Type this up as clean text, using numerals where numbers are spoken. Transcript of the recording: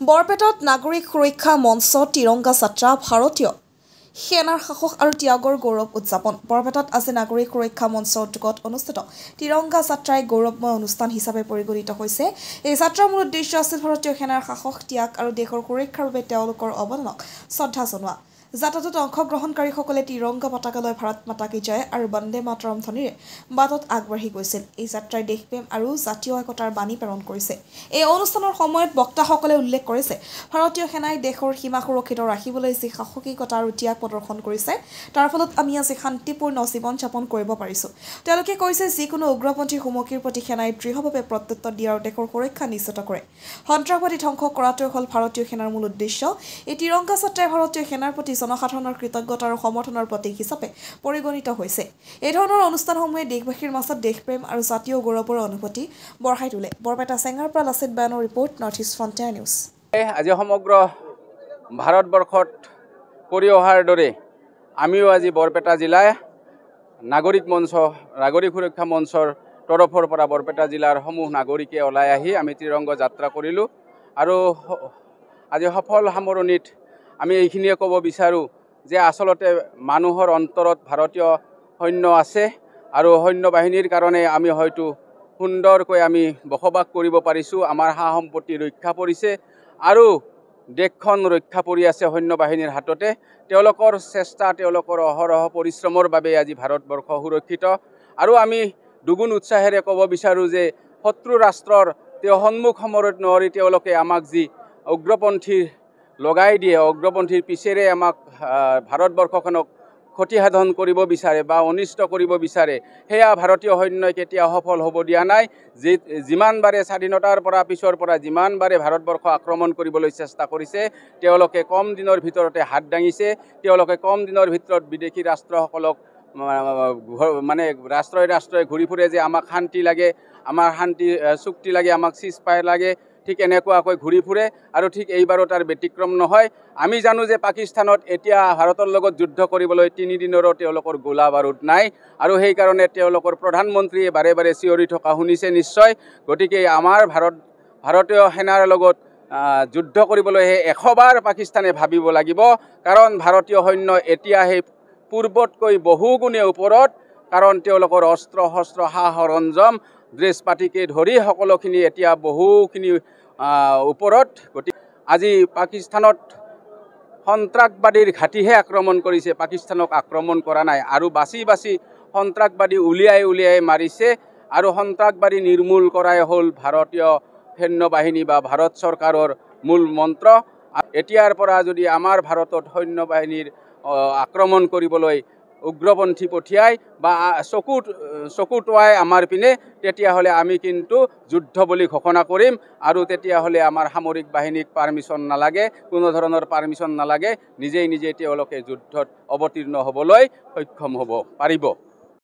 বৰপেটাত নাগৰিক সুৰক্ষা মঞ্চ তিৰংগা যাত্ৰা ভাৰতীয় সেনাৰ সাহস আৰু ত্যাগৰ গৌৰৱ উদযাপন। বৰপেটাত আজি নাগৰিক সুৰক্ষা মঞ্চ উদ্যোগত অনুষ্ঠিত তিৰংগা যাত্ৰাই গৌৰৱময় অনুষ্ঠান হিচাপে পৰিগণিত হৈছে। এই যাত্ৰাৰ মূল উদ্দেশ্য আছিল ভাৰতীয় সেনাৰ সাহস, ত্যাগ আৰু দেশৰ সুৰক্ষাৰ বাবে তেওঁলোকৰ অৱদানক শ্ৰদ্ধা জনোৱা। যাত্ৰাটোত অংশগ্ৰহণকাৰীসকলে তিৰংগা পতাকা লৈ ভাৰত মাতা কি জয় আৰু বন্দে মাতৰম ধ্বনিৰে বাটত আগবাঢ়ি গৈছিল। এই যাত্ৰাই দেশপ্ৰেম আৰু জাতীয় একতাৰ বাণী প্ৰেৰণ কৰিছে। এই অনুষ্ঠানৰ সময়ত বক্তাসকলে উল্লেখ কৰিছে, ভাৰতীয় সেনাই দেশৰ সীমা সুৰক্ষিত ৰাখিবলৈ যি সাহসিকতা আৰু ত্যাগ প্ৰদৰ্শন কৰিছে, তাৰ ফলত আমি আজি শান্তিপূৰ্ণ জীৱন যাপন কৰিব পাৰিছোঁ। তেওঁলোকে কৈছে, যিকোনো উগ্ৰপন্থী হুমকিৰ প্ৰতি সেনাই দৃঢ়ভাৱে প্ৰত্যুত্তৰ দিয়ে আৰু দেশৰ সুৰক্ষা নিশ্চিত কৰে। সন্ত্ৰাসবাদী ধ্বংস কৰাটোৱে হ'ল ভাৰতীয় সেনাৰ মূল উদ্দেশ্য। এই তিৰংগা যাত্ৰাই ভাৰতীয় সেনাৰ প্ৰতি জনসাধাৰণৰ কৃতজ্ঞতা আৰু সমৰ্থনৰ প্ৰতীক হিচাপে পৰিগণিত হৈছে। এই ধৰণৰ অনুষ্ঠানসমূহে দেশবাসীৰ মাজত দেশপ্ৰেম আৰু জাতীয় গৌৰৱৰ অনুভূতি বঢ়াই তোলে। বৰপেটা চেঙাৰ পৰা লাচিত বায়ানৰ report, north east frontier news. আজি সমগ্ৰ ভাৰতবৰ্ষত কৰি অহাৰ দৰে আমিও আজি বৰপেটা জিলাৰ নাগৰিক সুৰক্ষা মঞ্চৰ তৰফৰ পৰা বৰপেটা জিলাৰ সমূহ নাগৰিকে ওলাই আহি আমি তিৰংগা যাত্ৰা কৰিলোঁ। আৰু আজি সফল সামৰণিত আমি এইখিনিয়ে ক'ব বিচাৰোঁ যে আচলতে মানুহৰ অন্তৰত ভাৰতীয় সৈন্য আছে আৰু সৈন্য বাহিনীৰ কাৰণে আমি হয়তো সুন্দৰকৈ আমি বসবাস কৰিব পাৰিছোঁ। আমাৰ সা সম্পত্তি ৰক্ষা পৰিছে আৰু দেশখন ৰক্ষা পৰি আছে সৈন্য বাহিনীৰ হাততে। তেওঁলোকৰ চেষ্টা, তেওঁলোকৰ অহৰহ পৰিশ্ৰমৰ বাবে আজি ভাৰতবৰ্ষ সুৰক্ষিত। আৰু আমি দুগুণ উৎসাহেৰে ক'ব বিচাৰোঁ যে শত্ৰু ৰাষ্ট্ৰৰ সন্মুখ সমৰত নোৱাৰি তেওঁলোকে আমাক যি উগ্ৰপন্থী লগাই দিয়ে, অগ্ৰপন্থীৰ পিছেৰে আমাক ভাৰতবৰ্ষখনক ক্ষতিসাধন কৰিব বিচাৰে বা অনিষ্ট কৰিব বিচাৰে, সেয়া ভাৰতীয় সৈন্যই কেতিয়াও সফল হ'ব দিয়া নাই। যিমানবাৰে স্বাধীনতাৰ পৰা পিছৰ পৰা যিমানবাৰে ভাৰতবৰ্ষ আক্ৰমণ কৰিবলৈ চেষ্টা কৰিছে, তেওঁলোকে কম দিনৰ ভিতৰতে হাত দাঙিছে। তেওঁলোকে কম দিনৰ ভিতৰত বিদেশী ৰাষ্ট্ৰসকলক মানে ৰাষ্ট্ৰই ঘূৰি ফুৰে যে আমাক শান্তি লাগে, আমাৰ শান্তি চুক্তি লাগে, আমাক চিজ ফায়াৰ লাগে, ঠিক এনেকুৱাকৈ ঘূৰি ফুৰে। আৰু ঠিক এইবাৰো তাৰ ব্যতিক্ৰম নহয়। আমি জানো যে পাকিস্তানত এতিয়া ভাৰতৰ লগত যুদ্ধ কৰিবলৈ 3 দিনৰো তেওঁলোকৰ গোলা বাৰুদ নাই আৰু সেইকাৰণে তেওঁলোকৰ প্ৰধানমন্ত্ৰীয়ে বাৰে বাৰে চিঞৰি থকা শুনিছে নিশ্চয়। গতিকে আমাৰ ভাৰতীয় সেনাৰ লগত যুদ্ধ কৰিবলৈ 100 বাৰ পাকিস্তানে ভাবিব লাগিব, কাৰণ ভাৰতীয় সৈন্য এতিয়া সেই পূৰ্বতকৈ বহুগুণে ওপৰত, কাৰণ তেওঁলোকৰ অস্ত্ৰ শস্ত্ৰ সা সৰঞ্জাম ড্ৰেছ পাতিকে ধৰি সকলোখিনি এতিয়া বহুখিনি ওপৰত। গতিকে আজি পাকিস্তানত সন্ত্ৰাসবাদীৰ ঘাটিহে আক্ৰমণ কৰিছে, পাকিস্তানক আক্ৰমণ কৰা নাই। আৰু বাছি বাছি সন্ত্ৰাসবাদী উলিয়াই মাৰিছে আৰু সন্ত্ৰাসবাদী নিৰ্মূল কৰাই হ'ল ভাৰতীয় সৈন্য বাহিনী বা ভাৰত চৰকাৰৰ মূল মন্ত্ৰ। এতিয়াৰ পৰা যদি আমাৰ ভাৰতত সৈন্য বাহিনীৰ আক্ৰমণ কৰিবলৈ উগ্ৰপন্থী পঠিয়াই বা চকু টোৱাই আমাৰ পিনে, তেতিয়াহ'লে আমি কিন্তু যুদ্ধ বুলি ঘোষণা কৰিম। আৰু তেতিয়াহ'লে আমাৰ সামৰিক বাহিনীক পাৰ্মিশ্যন নালাগে, কোনো ধৰণৰ পাৰ্মিশ্যন নালাগে, নিজেই তেওঁলোকে যুদ্ধত অৱতীৰ্ণ হ'বলৈ সক্ষম হ'ব পাৰিব।